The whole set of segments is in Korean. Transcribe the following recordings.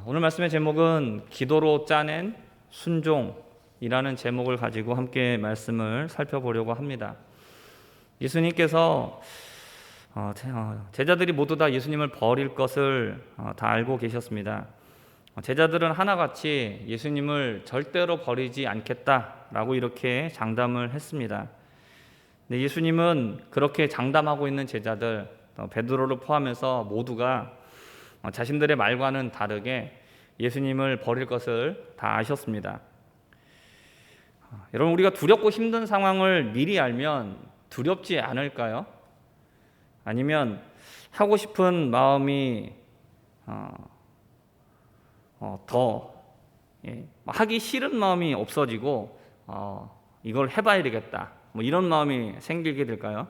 오늘 말씀의 제목은 기도로 짜낸 순종이라는 제목을 가지고 함께 말씀을 살펴보려고 합니다. 예수님께서 제자들이 모두 다 예수님을 버릴 것을 다 알고 계셨습니다. 제자들은 하나같이 예수님을 절대로 버리지 않겠다라고 이렇게 장담을 했습니다. 근데 예수님은 그렇게 장담하고 있는 제자들, 베드로를 포함해서 모두가 자신들의 말과는 다르게 예수님을 버릴 것을 다 아셨습니다. 여러분, 우리가 두렵고 힘든 상황을 미리 알면 두렵지 않을까요? 아니면 하고 싶은 마음이 더 하기 싫은 마음이 없어지고 이걸 해봐야 되겠다, 이런 마음이 생기게 될까요?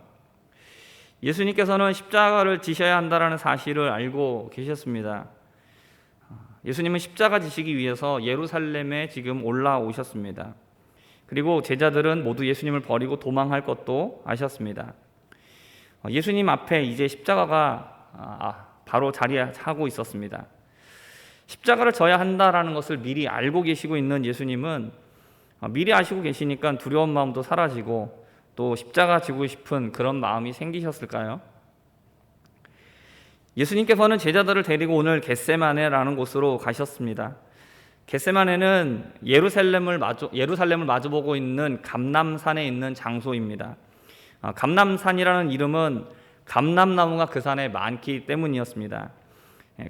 예수님께서는 십자가를 지셔야 한다는 사실을 알고 계셨습니다. 예수님은 십자가 지시기 위해서 예루살렘에 지금 올라오셨습니다. 그리고 제자들은 모두 예수님을 버리고 도망할 것도 아셨습니다. 예수님 앞에 이제 십자가가 바로 자리하고 있었습니다. 십자가를 져야 한다라는 것을 미리 알고 계시고 있는 예수님은 미리 아시고 계시니까 두려운 마음도 사라지고 또 십자가 지고 싶은 그런 마음이 생기셨을까요? 예수님께서는 제자들을 데리고 오늘 겟세마네라는 곳으로 가셨습니다. 겟세마네는 예루살렘을 마주보고 있는 감람산에 있는 장소입니다. 감람산이라는 이름은 감람나무가 그 산에 많기 때문이었습니다.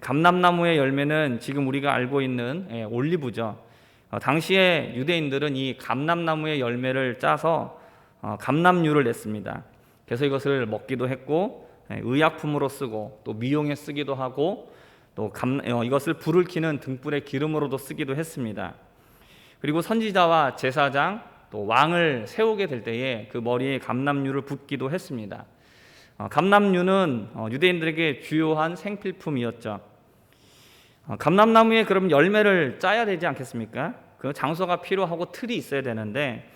감람나무의 열매는 지금 우리가 알고 있는 올리브죠. 당시에 유대인들은 이 감람나무의 열매를 짜서 감람유를 냈습니다. 그래서 이것을 먹기도 했고 의약품으로 쓰고 또 미용에 쓰기도 하고 또 이것을 불을 켜는 등불의 기름으로도 쓰기도 했습니다. 그리고 선지자와 제사장 또 왕을 세우게 될 때에 그 머리에 감람유를 붓기도 했습니다. 감람유는 유대인들에게 주요한 생필품이었죠. 감람나무에 그럼 열매를 짜야 되지 않겠습니까? 그 장소가 필요하고 틀이 있어야 되는데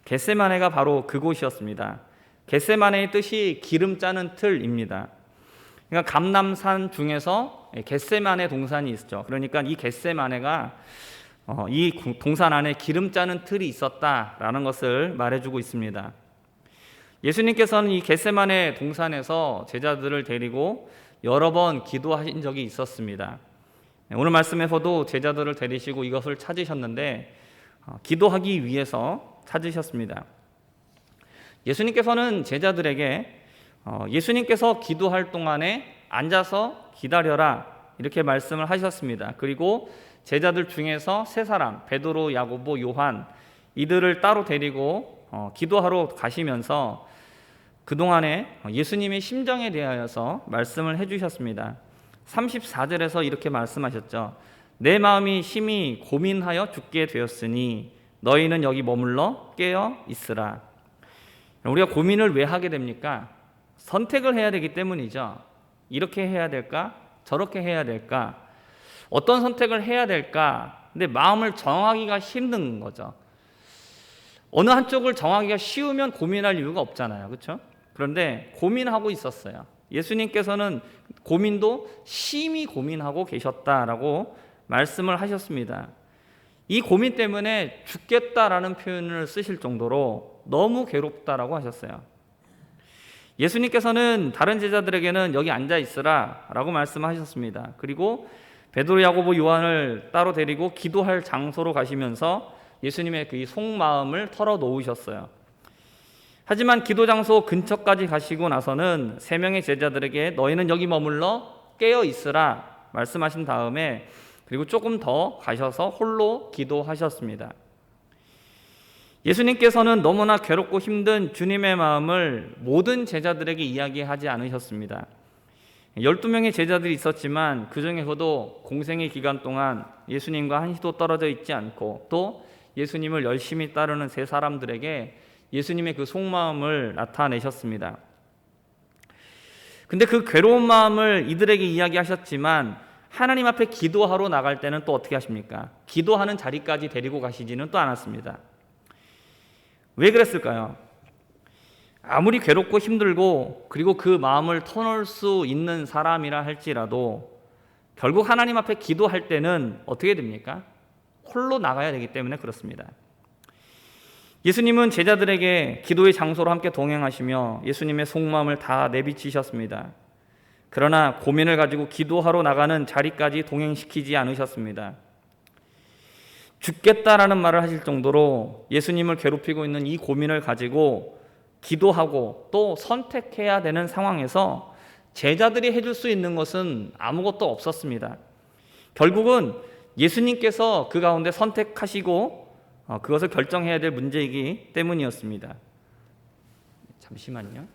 겟세마네가 바로 그곳이었습니다. 겟세마네의 뜻이 기름 짜는 틀입니다. 그러니까 감람산 중에서 겟세마네 동산이 있죠. 그러니까 이 겟세마네가 이 동산 안에 기름 짜는 틀이 있었다라는 것을 말해주고 있습니다. 예수님께서는 이 겟세마네 동산에서 제자들을 데리고 여러 번 기도하신 적이 있었습니다. 오늘 말씀에서도 제자들을 데리시고 이것을 찾으셨는데 기도하기 위해서 찾으셨습니다. 예수님께서는 제자들에게 예수님께서 기도할 동안에 앉아서 기다려라 이렇게 말씀을 하셨습니다. 그리고 제자들 중에서 세 사람, 베드로, 야고보, 요한, 이들을 따로 데리고 기도하러 가시면서 그동안에 예수님의 심정에 대하여서 말씀을 해주셨습니다. 34절에서 이렇게 말씀하셨죠. 내 마음이 심히 고민하여 죽게 되었으니 너희는 여기 머물러 깨어 있으라. 우리가 고민을 왜 하게 됩니까? 선택을 해야 되기 때문이죠. 이렇게 해야 될까? 저렇게 해야 될까? 어떤 선택을 해야 될까? 근데 마음을 정하기가 힘든 거죠. 어느 한쪽을 정하기가 쉬우면 고민할 이유가 없잖아요. 그렇죠? 그런데 고민하고 있었어요. 예수님께서는 고민도 심히 고민하고 계셨다라고 말씀을 하셨습니다. 이 고민 때문에 죽겠다라는 표현을 쓰실 정도로 너무 괴롭다라고 하셨어요. 예수님께서는 다른 제자들에게는 여기 앉아 있으라 라고 말씀하셨습니다. 그리고 베드로, 야고보, 요한을 따로 데리고 기도할 장소로 가시면서 예수님의 그 속마음을 털어놓으셨어요. 하지만 기도 장소 근처까지 가시고 나서는 세 명의 제자들에게 너희는 여기 머물러 깨어 있으라 말씀하신 다음에 그리고 조금 더 가셔서 홀로 기도하셨습니다. 예수님께서는 너무나 괴롭고 힘든 주님의 마음을 모든 제자들에게 이야기하지 않으셨습니다. 12명의 제자들이 있었지만 그 중에서도 공생의 기간 동안 예수님과 한시도 떨어져 있지 않고 또 예수님을 열심히 따르는 세 사람들에게 예수님의 그 속마음을 나타내셨습니다. 근데 그 괴로운 마음을 이들에게 이야기하셨지만 하나님 앞에 기도하러 나갈 때는 또 어떻게 하십니까? 기도하는 자리까지 데리고 가시지는 또 않았습니다. 왜 그랬을까요? 아무리 괴롭고 힘들고 그리고 그 마음을 터놓을 수 있는 사람이라 할지라도 결국 하나님 앞에 기도할 때는 어떻게 됩니까? 홀로 나가야 되기 때문에 그렇습니다. 예수님은 제자들에게 기도의 장소로 함께 동행하시며 예수님의 속마음을 다 내비치셨습니다. 그러나 고민을 가지고 기도하러 나가는 자리까지 동행시키지 않으셨습니다. 죽겠다라는 말을 하실 정도로 예수님을 괴롭히고 있는 이 고민을 가지고 기도하고 또 선택해야 되는 상황에서 제자들이 해줄 수 있는 것은 아무것도 없었습니다. 결국은 예수님께서 그 가운데 선택하시고 그것을 결정해야 될 문제이기 때문이었습니다. 잠시만요.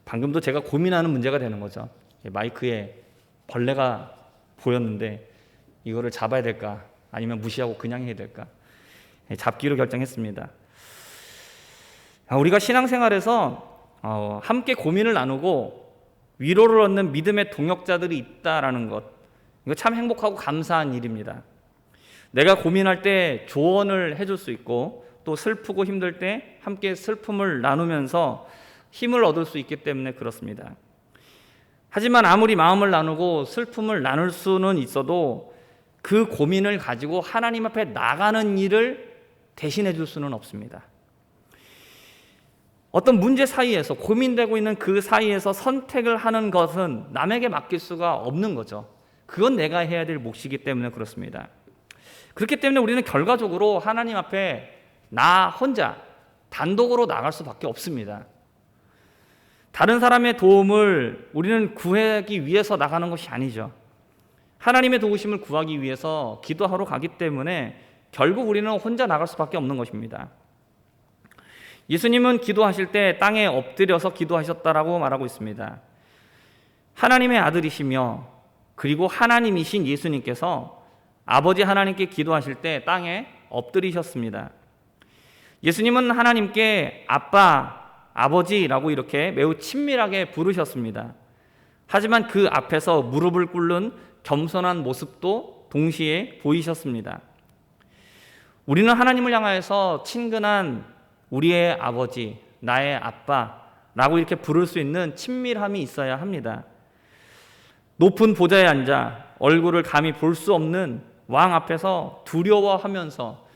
방금도 제가 고민하는 문제가 되는 거죠. 마이크에 벌레가 보였는데 이거를 잡아야 될까 아니면 무시하고 그냥 해야 될까 잡기로 결정했습니다. 우리가 신앙생활에서 함께 고민을 나누고 위로를 얻는 믿음의 동역자들이 있다라는 것, 이거 참 행복하고 감사한 일입니다. 내가 고민할 때 조언을 해줄 수 있고 또 슬프고 힘들 때 함께 슬픔을 나누면서 힘을 얻을 수 있기 때문에 그렇습니다. 하지만 아무리 마음을 나누고 슬픔을 나눌 수는 있어도 그 고민을 가지고 하나님 앞에 나가는 일을 대신해 줄 수는 없습니다. 어떤 문제 사이에서 고민되고 있는 그 사이에서 선택을 하는 것은 남에게 맡길 수가 없는 거죠. 그건 내가 해야 될 몫이기 때문에 그렇습니다. 그렇기 때문에 우리는 결과적으로 하나님 앞에 나 혼자 단독으로 나갈 수밖에 없습니다. 다른 사람의 도움을 우리는 구하기 위해서 나가는 것이 아니죠. 하나님의 도우심을 구하기 위해서 기도하러 가기 때문에 결국 우리는 혼자 나갈 수밖에 없는 것입니다. 예수님은 기도하실 때 땅에 엎드려서 기도하셨다라고 말하고 있습니다. 하나님의 아들이시며 그리고 하나님이신 예수님께서 아버지 하나님께 기도하실 때 땅에 엎드리셨습니다. 예수님은 하나님께 아빠, 아버지라고 이렇게 매우 친밀하게 부르셨습니다. 하지만 그 앞에서 무릎을 꿇는 겸손한 모습도 동시에 보이셨습니다. 우리는 하나님을 향하여서 친근한 우리의 아버지, 나의 아빠라고 이렇게 부를 수 있는 친밀함이 있어야 합니다. 높은 보좌에 앉아 얼굴을 감히 볼 수 없는 왕 앞에서 두려워하면서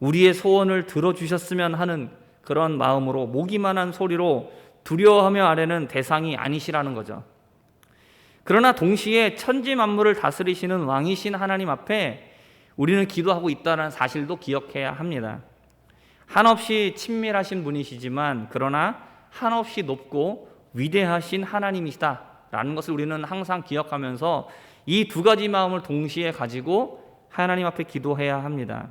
우리의 소원을 들어주셨으면 하는 그런 마음으로 모기만한 소리로 두려워하며 아뢰는 대상이 아니시라는 거죠. 그러나 동시에 천지 만물을 다스리시는 왕이신 하나님 앞에 우리는 기도하고 있다는 사실도 기억해야 합니다. 한없이 친밀하신 분이시지만 그러나 한없이 높고 위대하신 하나님이시다라는 것을 우리는 항상 기억하면서 이 두 가지 마음을 동시에 가지고 하나님 앞에 기도해야 합니다.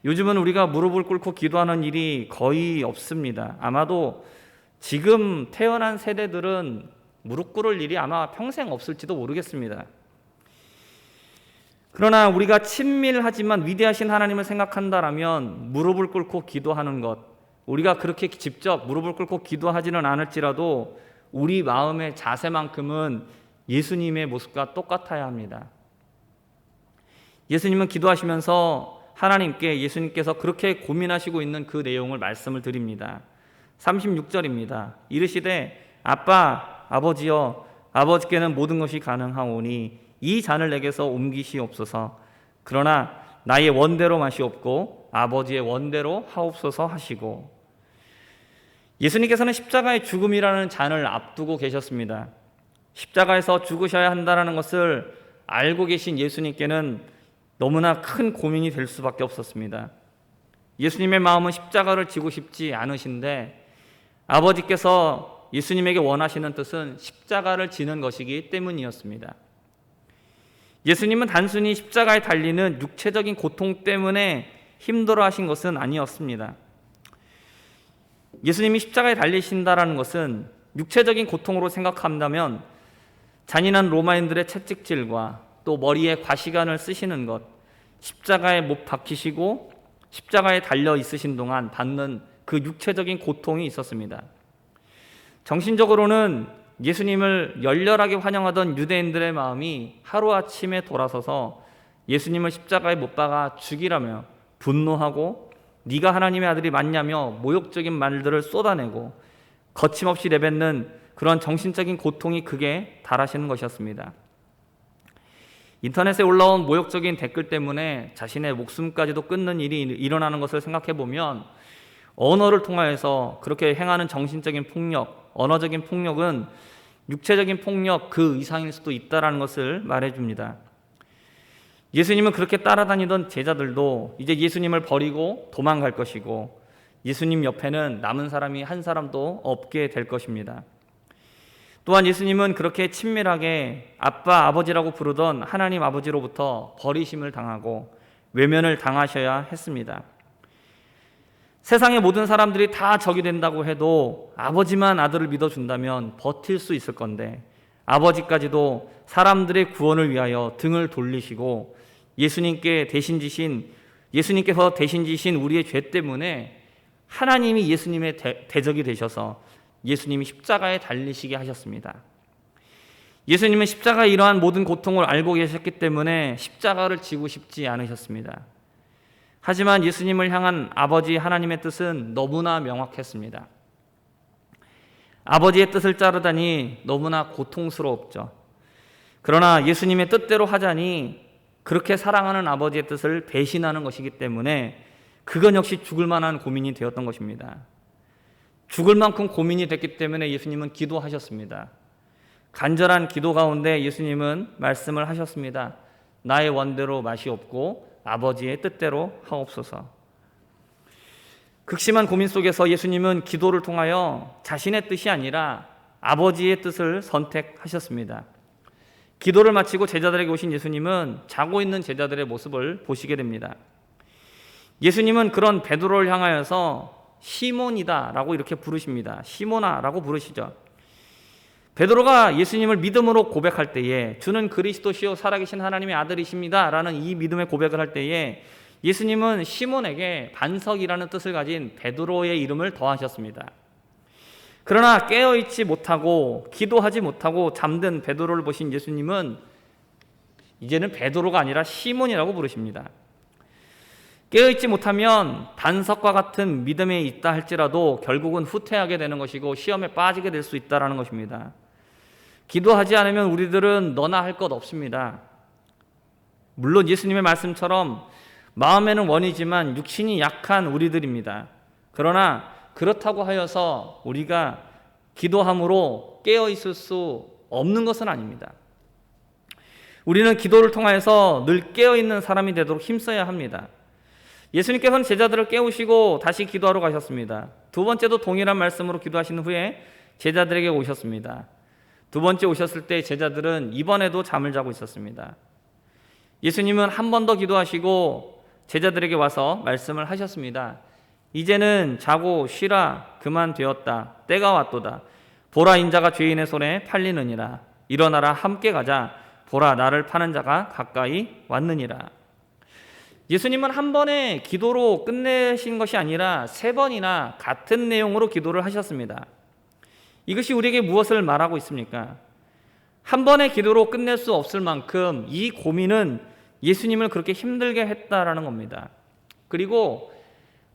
요즘은 우리가 무릎을 꿇고 기도하는 일이 거의 없습니다. 아마도 지금 태어난 세대들은 무릎 꿇을 일이 아마 평생 없을지도 모르겠습니다. 그러나 우리가 친밀하지만 위대하신 하나님을 생각한다라면 무릎을 꿇고 기도하는 것, 우리가 그렇게 직접 무릎을 꿇고 기도하지는 않을지라도 우리 마음의 자세만큼은 예수님의 모습과 똑같아야 합니다. 예수님은 기도하시면서 하나님께 예수님께서 그렇게 고민하시고 있는 그 내용을 말씀을 드립니다. 36절입니다. 이르시되 아빠, 아버지여, 아버지께는 모든 것이 가능하오니 이 잔을 내게서 옮기시옵소서. 그러나 나의 원대로 마시옵고 아버지의 원대로 하옵소서 하시고, 예수님께서는 십자가의 죽음이라는 잔을 앞두고 계셨습니다. 십자가에서 죽으셔야 한다는 것을 알고 계신 예수님께는 너무나 큰 고민이 될 수밖에 없었습니다. 예수님의 마음은 십자가를 지고 싶지 않으신데 아버지께서 예수님에게 원하시는 뜻은 십자가를 지는 것이기 때문이었습니다. 예수님은 단순히 십자가에 달리는 육체적인 고통 때문에 힘들어하신 것은 아니었습니다. 예수님이 십자가에 달리신다라는 것은 육체적인 고통으로 생각한다면 잔인한 로마인들의 채찍질과 또 머리에 과시관을 쓰시는 것, 십자가에 못 박히시고 십자가에 달려 있으신 동안 받는 그 육체적인 고통이 있었습니다. 정신적으로는 예수님을 열렬하게 환영하던 유대인들의 마음이 하루아침에 돌아서서 예수님을 십자가에 못 박아 죽이라며 분노하고 네가 하나님의 아들이 맞냐며 모욕적인 말들을 쏟아내고 거침없이 내뱉는 그런 정신적인 고통이 극에 달하시는 것이었습니다. 인터넷에 올라온 모욕적인 댓글 때문에 자신의 목숨까지도 끊는 일이 일어나는 것을 생각해 보면 언어를 통하여서 그렇게 행하는 정신적인 폭력, 언어적인 폭력은 육체적인 폭력 그 이상일 수도 있다는 것을 말해줍니다. 예수님은 그렇게 따라다니던 제자들도 이제 예수님을 버리고 도망갈 것이고 예수님 옆에는 남은 사람이 한 사람도 없게 될 것입니다. 또한 예수님은 그렇게 친밀하게 아빠, 아버지라고 부르던 하나님 아버지로부터 버리심을 당하고 외면을 당하셔야 했습니다. 세상의 모든 사람들이 다 적이 된다고 해도 아버지만 아들을 믿어준다면 버틸 수 있을 건데 아버지까지도 사람들의 구원을 위하여 등을 돌리시고 예수님께서 대신 지신 우리의 죄 때문에 하나님이 예수님의 대적이 되셔서 예수님이 십자가에 달리시게 하셨습니다. 예수님은 십자가의 이러한 모든 고통을 알고 계셨기 때문에 십자가를 지고 싶지 않으셨습니다. 하지만 예수님을 향한 아버지 하나님의 뜻은 너무나 명확했습니다. 아버지의 뜻을 따르다니 너무나 고통스럽죠. 그러나 예수님의 뜻대로 하자니 그렇게 사랑하는 아버지의 뜻을 배신하는 것이기 때문에 그건 역시 죽을 만한 고민이 되었던 것입니다. 죽을 만큼 고민이 됐기 때문에 예수님은 기도하셨습니다. 간절한 기도 가운데 예수님은 말씀을 하셨습니다. 나의 원대로 마시옵고 아버지의 뜻대로 하옵소서. 극심한 고민 속에서 예수님은 기도를 통하여 자신의 뜻이 아니라 아버지의 뜻을 선택하셨습니다. 기도를 마치고 제자들에게 오신 예수님은 자고 있는 제자들의 모습을 보시게 됩니다. 예수님은 그런 베드로를 향하여서 시몬이다 라고 이렇게 부르십니다. 시몬아 라고 부르시죠. 베드로가 예수님을 믿음으로 고백할 때에 주는 그리스도시요 살아계신 하나님의 아들이십니다 라는 이 믿음의 고백을 할 때에 예수님은 시몬에게 반석이라는 뜻을 가진 베드로의 이름을 더하셨습니다. 그러나 깨어있지 못하고 기도하지 못하고 잠든 베드로를 보신 예수님은 이제는 베드로가 아니라 시몬이라고 부르십니다. 깨어있지 못하면 반석과 같은 믿음에 있다 할지라도 결국은 후퇴하게 되는 것이고 시험에 빠지게 될 수 있다는 것입니다. 기도하지 않으면 우리들은 너나 할 것 없습니다. 물론 예수님의 말씀처럼 마음에는 원이지만 육신이 약한 우리들입니다. 그러나 그렇다고 하여서 우리가 기도함으로 깨어있을 수 없는 것은 아닙니다. 우리는 기도를 통해서 늘 깨어있는 사람이 되도록 힘써야 합니다. 예수님께서는 제자들을 깨우시고 다시 기도하러 가셨습니다. 두 번째도 동일한 말씀으로 기도하신 후에 제자들에게 오셨습니다. 두 번째 오셨을 때 제자들은 이번에도 잠을 자고 있었습니다. 예수님은 한 번 더 기도하시고 제자들에게 와서 말씀을 하셨습니다. 이제는 자고 쉬라 그만 되었다. 때가 왔도다. 보라 인자가 죄인의 손에 팔리느니라. 일어나라 함께 가자. 보라 나를 파는 자가 가까이 왔느니라. 예수님은 한 번의 기도로 끝내신 것이 아니라 세 번이나 같은 내용으로 기도를 하셨습니다. 이것이 우리에게 무엇을 말하고 있습니까? 한 번의 기도로 끝낼 수 없을 만큼 이 고민은 예수님을 그렇게 힘들게 했다라는 겁니다. 그리고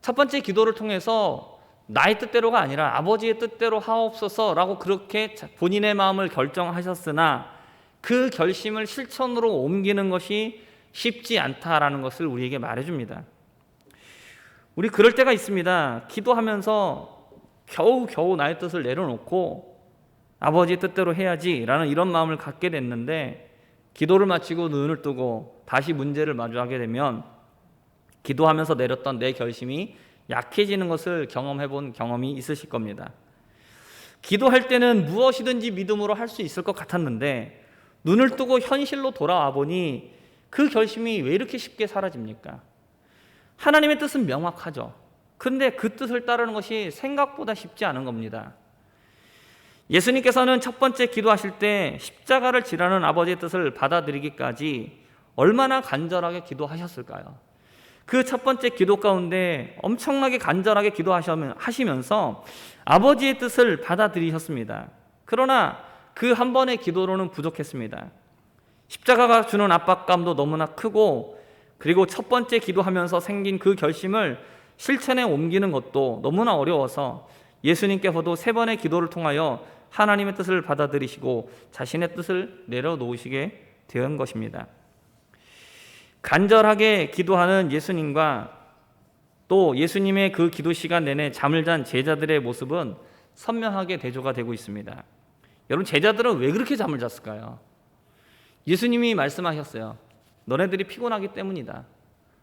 첫 번째 기도를 통해서 나의 뜻대로가 아니라 아버지의 뜻대로 하옵소서라고 그렇게 본인의 마음을 결정하셨으나 그 결심을 실천으로 옮기는 것이 쉽지 않다라는 것을 우리에게 말해줍니다. 우리 그럴 때가 있습니다. 기도하면서 겨우 나의 뜻을 내려놓고 아버지의 뜻대로 해야지라는 이런 마음을 갖게 됐는데 기도를 마치고 눈을 뜨고 다시 문제를 마주하게 되면 기도하면서 내렸던 내 결심이 약해지는 것을 경험해 본 경험이 있으실 겁니다. 기도할 때는 무엇이든지 믿음으로 할 수 있을 것 같았는데 눈을 뜨고 현실로 돌아와 보니 그 결심이 왜 이렇게 쉽게 사라집니까? 하나님의 뜻은 명확하죠. 그런데 그 뜻을 따르는 것이 생각보다 쉽지 않은 겁니다. 예수님께서는 첫 번째 기도하실 때 십자가를 지라는 아버지의 뜻을 받아들이기까지 얼마나 간절하게 기도하셨을까요? 그 첫 번째 기도 가운데 엄청나게 간절하게 기도하시면서 아버지의 뜻을 받아들이셨습니다. 그러나 그 한 번의 기도로는 부족했습니다. 십자가가 주는 압박감도 너무나 크고 그리고 첫 번째 기도하면서 생긴 그 결심을 실천에 옮기는 것도 너무나 어려워서 예수님께서도 3번의 기도를 통하여 하나님의 뜻을 받아들이시고 자신의 뜻을 내려놓으시게 된 것입니다. 간절하게 기도하는 예수님과 또 예수님의 그 기도 시간 내내 잠을 잔 제자들의 모습은 선명하게 대조가 되고 있습니다. 여러분, 제자들은 왜 그렇게 잠을 잤을까요? 예수님이 말씀하셨어요. 너네들이 피곤하기 때문이다.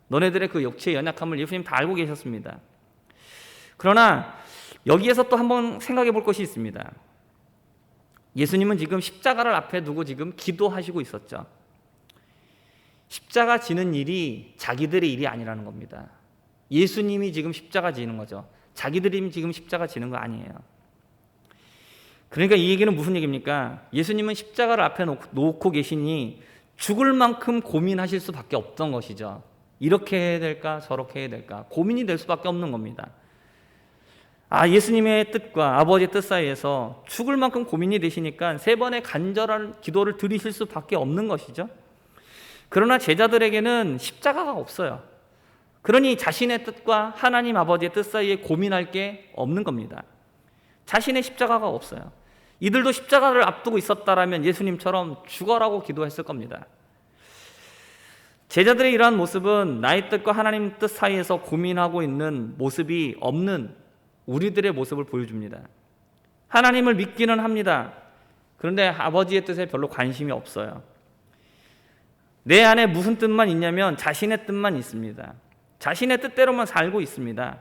너네들의 그 육체의 연약함을 예수님 다 알고 계셨습니다. 그러나 여기에서 또 한번 생각해 볼 것이 있습니다. 예수님은 지금 십자가를 앞에 두고 지금 기도하시고 있었죠. 십자가 지는 일이 자기들의 일이 아니라는 겁니다. 예수님이 지금 십자가 지는 거죠. 자기들이 지금 십자가 지는 거 아니에요. 그러니까 이 얘기는 무슨 얘기입니까? 예수님은 십자가를 앞에 놓고 계시니 죽을 만큼 고민하실 수밖에 없던 것이죠. 이렇게 해야 될까 저렇게 해야 될까 고민이 될 수밖에 없는 겁니다. 예수님의 뜻과 아버지의 뜻 사이에서 죽을 만큼 고민이 되시니까 3번의 간절한 기도를 드리실 수밖에 없는 것이죠. 그러나 제자들에게는 십자가가 없어요. 그러니 자신의 뜻과 하나님 아버지의 뜻 사이에 고민할 게 없는 겁니다. 자신의 십자가가 없어요. 이들도 십자가를 앞두고 있었다라면 예수님처럼 죽어라고 기도했을 겁니다. 제자들의 이러한 모습은 나의 뜻과 하나님 뜻 사이에서 고민하고 있는 모습이 없는 우리들의 모습을 보여줍니다. 하나님을 믿기는 합니다. 그런데 아버지의 뜻에 별로 관심이 없어요. 내 안에 무슨 뜻만 있냐면 자신의 뜻만 있습니다. 자신의 뜻대로만 살고 있습니다.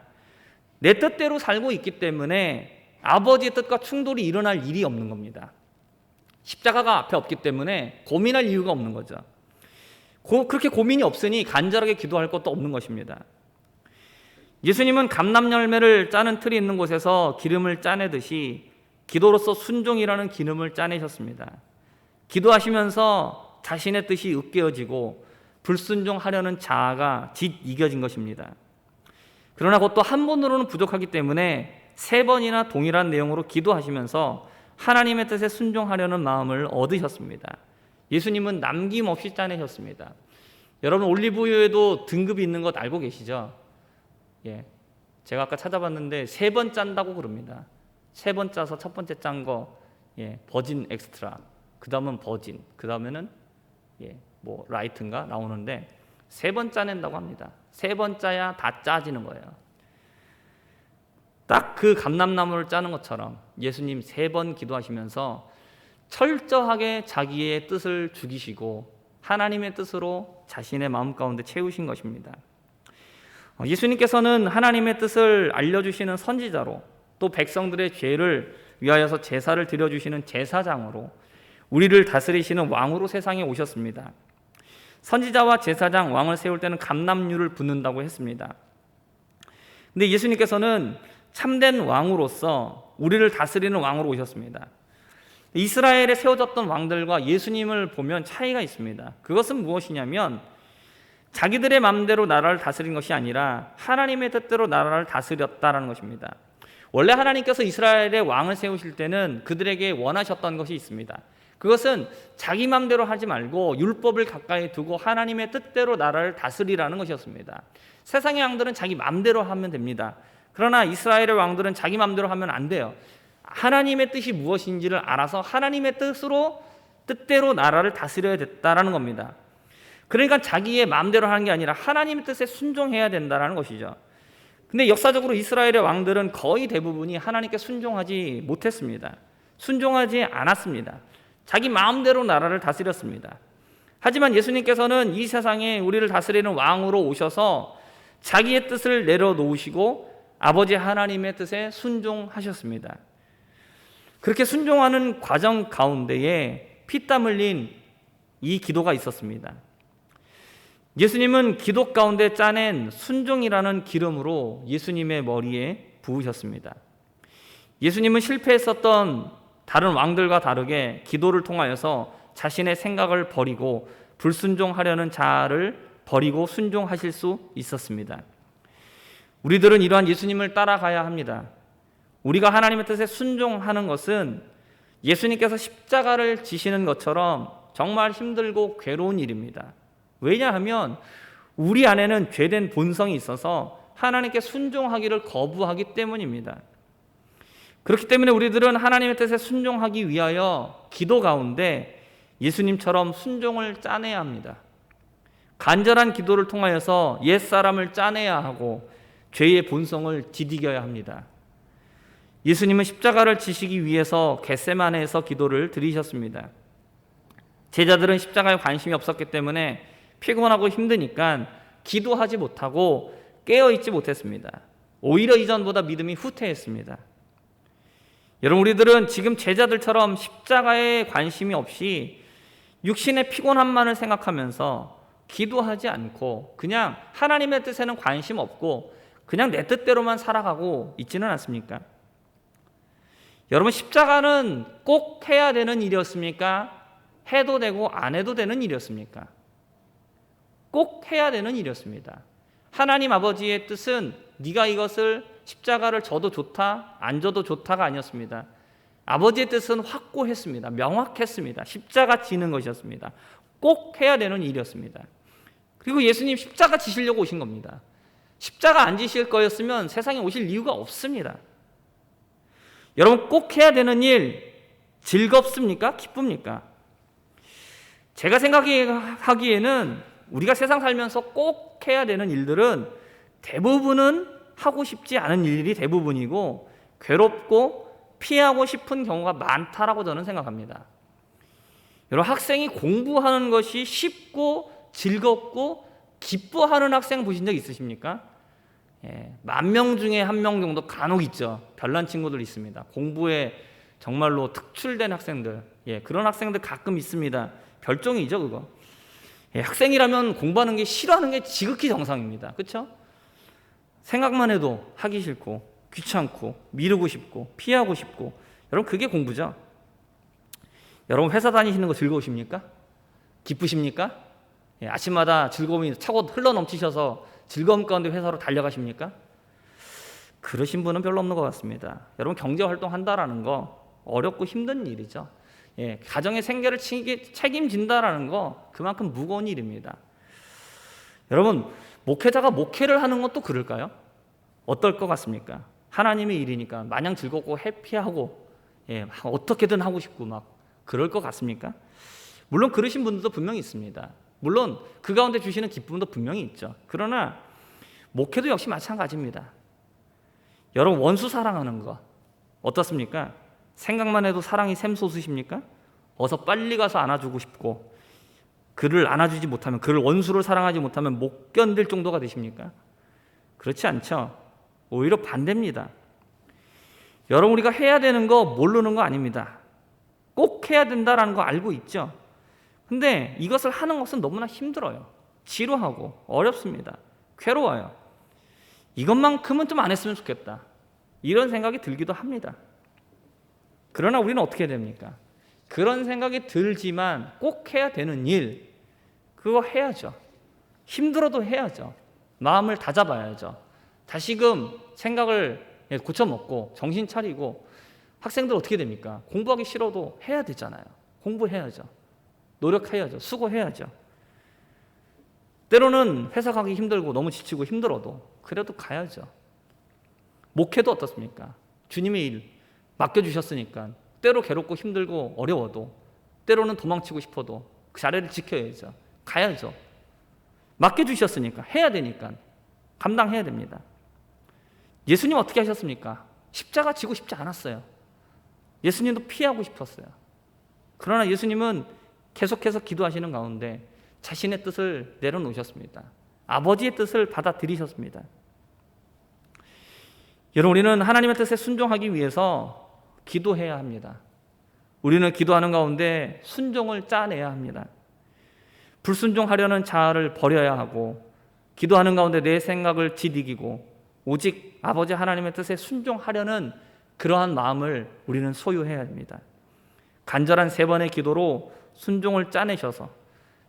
내 뜻대로 살고 있기 때문에 아버지의 뜻과 충돌이 일어날 일이 없는 겁니다. 십자가가 앞에 없기 때문에 고민할 이유가 없는 거죠. 그렇게 고민이 없으니 간절하게 기도할 것도 없는 것입니다. 예수님은 감람 열매를 짜는 틀이 있는 곳에서 기름을 짜내듯이 기도로서 순종이라는 기름을 짜내셨습니다. 기도하시면서 자신의 뜻이 으깨어지고 불순종하려는 자아가 이겨진 것입니다. 그러나 그것도 한 번으로는 부족하기 때문에 3번이나 동일한 내용으로 기도하시면서 하나님의 뜻에 순종하려는 마음을 얻으셨습니다. 예수님은 남김없이 짜내셨습니다. 여러분, 올리브유에도 등급이 있는 것 알고 계시죠? 제가 아까 찾아봤는데 3번 짠다고 그럽니다. 3번 짜서 첫 번째 짠 거 버진 엑스트라, 그 다음은 버진, 그 다음에는 라이트인가 나오는데 3번 짜낸다고 합니다. 3번 짜야 다 짜지는 거예요. 딱 그 감람나무를 짜는 것처럼 예수님 3번 기도하시면서 철저하게 자기의 뜻을 죽이시고 하나님의 뜻으로 자신의 마음 가운데 채우신 것입니다. 예수님께서는 하나님의 뜻을 알려주시는 선지자로, 또 백성들의 죄를 위하여서 제사를 드려주시는 제사장으로, 우리를 다스리시는 왕으로 세상에 오셨습니다. 선지자와 제사장, 왕을 세울 때는 감람류를 붓는다고 했습니다. 근데 예수님께서는 참된 왕으로서 우리를 다스리는 왕으로 오셨습니다. 이스라엘에 세워졌던 왕들과 예수님을 보면 차이가 있습니다. 그것은 무엇이냐면 자기들의 마음대로 나라를 다스린 것이 아니라 하나님의 뜻대로 나라를 다스렸다는 것입니다. 원래 하나님께서 이스라엘의 왕을 세우실 때는 그들에게 원하셨던 것이 있습니다. 그것은 자기 마음대로 하지 말고 율법을 가까이 두고 하나님의 뜻대로 나라를 다스리라는 것이었습니다. 세상의 왕들은 자기 마음대로 하면 됩니다. 그러나 이스라엘의 왕들은 자기 마음대로 하면 안 돼요. 하나님의 뜻이 무엇인지를 알아서 하나님의 뜻대로 나라를 다스려야 됐다라는 겁니다. 그러니까 자기의 마음대로 하는 게 아니라 하나님의 뜻에 순종해야 된다는 것이죠. 근데 역사적으로 이스라엘의 왕들은 거의 대부분이 하나님께 순종하지 못했습니다. 순종하지 않았습니다. 자기 마음대로 나라를 다스렸습니다. 하지만 예수님께서는 이 세상에 우리를 다스리는 왕으로 오셔서 자기의 뜻을 내려놓으시고 아버지 하나님의 뜻에 순종하셨습니다. 그렇게 순종하는 과정 가운데에 피땀 흘린 이 기도가 있었습니다. 예수님은 기도 가운데 짜낸 순종이라는 기름으로 예수님의 머리에 부으셨습니다. 예수님은 실패했었던 다른 왕들과 다르게 기도를 통하여서 자신의 생각을 버리고 불순종하려는 자아를 버리고 순종하실 수 있었습니다. 우리들은 이러한 예수님을 따라가야 합니다. 우리가 하나님의 뜻에 순종하는 것은 예수님께서 십자가를 지시는 것처럼 정말 힘들고 괴로운 일입니다. 왜냐하면 우리 안에는 죄된 본성이 있어서 하나님께 순종하기를 거부하기 때문입니다. 그렇기 때문에 우리들은 하나님의 뜻에 순종하기 위하여 기도 가운데 예수님처럼 순종을 짜내야 합니다. 간절한 기도를 통하여서 옛사람을 짜내야 하고 죄의 본성을 디디겨야 합니다. 예수님은 십자가를 지시기 위해서 겟세마네에서 기도를 드리셨습니다. 제자들은 십자가에 관심이 없었기 때문에 피곤하고 힘드니까 기도하지 못하고 깨어있지 못했습니다. 오히려 이전보다 믿음이 후퇴했습니다. 여러분, 우리들은 지금 제자들처럼 십자가에 관심이 없이 육신의 피곤함만을 생각하면서 기도하지 않고 그냥 하나님의 뜻에는 관심 없고 그냥 내 뜻대로만 살아가고 있지는 않습니까? 여러분, 십자가는 꼭 해야 되는 일이었습니까? 해도 되고 안 해도 되는 일이었습니까? 꼭 해야 되는 일이었습니다. 하나님 아버지의 뜻은 네가 이것을 십자가를 져도 좋다, 안 져도 좋다가 아니었습니다. 아버지의 뜻은 확고했습니다. 명확했습니다. 십자가 지는 것이었습니다. 꼭 해야 되는 일이었습니다. 그리고 예수님 십자가 지시려고 오신 겁니다. 십자가 안 지실 거였으면 세상에 오실 이유가 없습니다. 여러분, 꼭 해야 되는 일 즐겁습니까? 기쁩니까? 제가 생각하기에는 우리가 세상 살면서 꼭 해야 되는 일들은 대부분은 하고 싶지 않은 일이 대부분이고 괴롭고 피하고 싶은 경우가 많다라고 저는 생각합니다. 여러분, 학생이 공부하는 것이 쉽고 즐겁고 기뻐하는 학생 보신 적 있으십니까? 10,000명 중에 1명 정도 간혹 있죠. 별난 친구들 있습니다. 공부에 정말로 특출된 학생들, 그런 학생들 가끔 있습니다. 별종이죠, 그거. 학생이라면 공부하는 게 싫어하는 게 지극히 정상입니다. 그렇죠? 생각만 해도 하기 싫고 귀찮고 미루고 싶고 피하고 싶고, 여러분, 그게 공부죠. 여러분, 회사 다니시는 거 즐거우십니까? 기쁘십니까? 아침마다 즐거움이 차고 흘러넘치셔서 즐거움 가운데 회사로 달려가십니까? 그러신 분은 별로 없는 것 같습니다. 여러분, 경제활동 한다라는 거 어렵고 힘든 일이죠. 가정의 생계를 책임진다라는 거 그만큼 무거운 일입니다. 여러분, 목회자가 목회를 하는 것도 그럴까요? 어떨 것 같습니까? 하나님의 일이니까 마냥 즐겁고 해피하고 어떻게든 하고 싶고 막 그럴 것 같습니까? 물론 그러신 분들도 분명히 있습니다. 물론 그 가운데 주시는 기쁨도 분명히 있죠. 그러나 목회도 역시 마찬가지입니다. 여러분, 원수 사랑하는 거 어떻습니까? 생각만 해도 사랑이 샘솟으십니까? 어서 빨리 가서 안아주고 싶고, 그를 안아주지 못하면, 그를 원수를 사랑하지 못하면 못 견딜 정도가 되십니까? 그렇지 않죠. 오히려 반대입니다. 여러분, 우리가 해야 되는 거 모르는 거 아닙니다. 꼭 해야 된다는 거 알고 있죠. 근데 이것을 하는 것은 너무나 힘들어요. 지루하고 어렵습니다. 괴로워요. 이것만큼은 좀 안 했으면 좋겠다, 이런 생각이 들기도 합니다. 그러나 우리는 어떻게 됩니까? 그런 생각이 들지만 꼭 해야 되는 일, 그거 해야죠. 힘들어도 해야죠. 마음을 다잡아야죠. 다시금 생각을 고쳐먹고 정신 차리고. 학생들 어떻게 됩니까? 공부하기 싫어도 해야 되잖아요. 공부해야죠. 노력해야죠. 수고해야죠. 때로는 회사 가기 힘들고 너무 지치고 힘들어도 그래도 가야죠. 목회도 어떻습니까? 주님의 일 맡겨주셨으니까 때로 괴롭고 힘들고 어려워도, 때로는 도망치고 싶어도 그 자리를 지켜야죠. 가야죠. 맡겨주셨으니까 해야 되니까 감당해야 됩니다. 예수님 어떻게 하셨습니까? 십자가 지고 싶지 않았어요. 예수님도 피하고 싶었어요. 그러나 예수님은 계속해서 기도하시는 가운데 자신의 뜻을 내려놓으셨습니다. 아버지의 뜻을 받아들이셨습니다. 여러분, 우리는 하나님의 뜻에 순종하기 위해서 기도해야 합니다. 우리는 기도하는 가운데 순종을 짜내야 합니다. 불순종하려는 자아를 버려야 하고, 기도하는 가운데 내 생각을 지디기고 오직 아버지 하나님의 뜻에 순종하려는 그러한 마음을 우리는 소유해야 합니다. 간절한 3번의 기도로 순종을 짜내셔서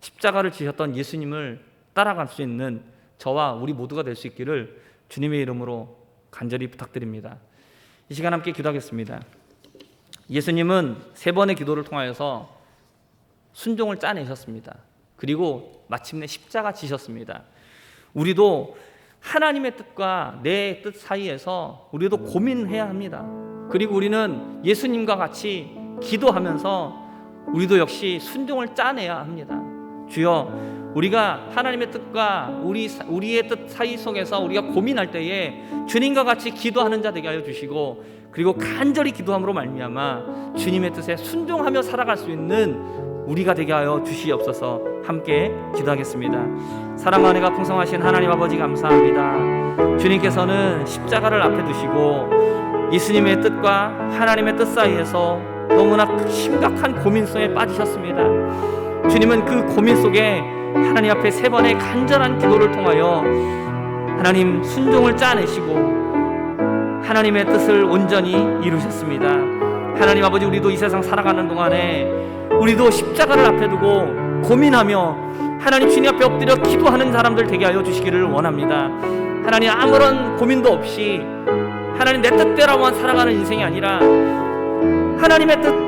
십자가를 지셨던 예수님을 따라갈 수 있는 저와 우리 모두가 될 수 있기를 주님의 이름으로 간절히 부탁드립니다. 이 시간 함께 기도하겠습니다. 예수님은 3번의 기도를 통하여서 순종을 짜내셨습니다. 그리고 마침내 십자가 지셨습니다. 우리도 하나님의 뜻과 내 뜻 사이에서 우리도 고민해야 합니다. 그리고 우리는 예수님과 같이 기도하면서 우리도 역시 순종을 짜내야 합니다. 주여, 우리가 하나님의 뜻과 우리의 뜻 사이 속에서 우리가 고민할 때에 주님과 같이 기도하는 자 되게 하여 주시고, 그리고 간절히 기도함으로 말미암아 주님의 뜻에 순종하며 살아갈 수 있는 우리가 되게 하여 주시옵소서. 함께 기도하겠습니다. 사랑과 은혜가 풍성하신 하나님 아버지 감사합니다. 주님께서는 십자가를 앞에 두시고 예수님의 뜻과 하나님의 뜻 사이에서 너무나 심각한 고민 속에 빠지셨습니다. 주님은 그 고민 속에 하나님 앞에 3번의 간절한 기도를 통하여 하나님 순종을 짜내시고 하나님의 뜻을 온전히 이루셨습니다. 하나님 아버지, 우리도 이 세상 살아가는 동안에 우리도 십자가를 앞에 두고 고민하며 하나님 주님 앞에 엎드려 기도하는 사람들 되게 하여 주시기를 원합니다. 하나님, 아무런 고민도 없이 하나님 내 뜻대로만 살아가는 인생이 아니라 하나님의 뜻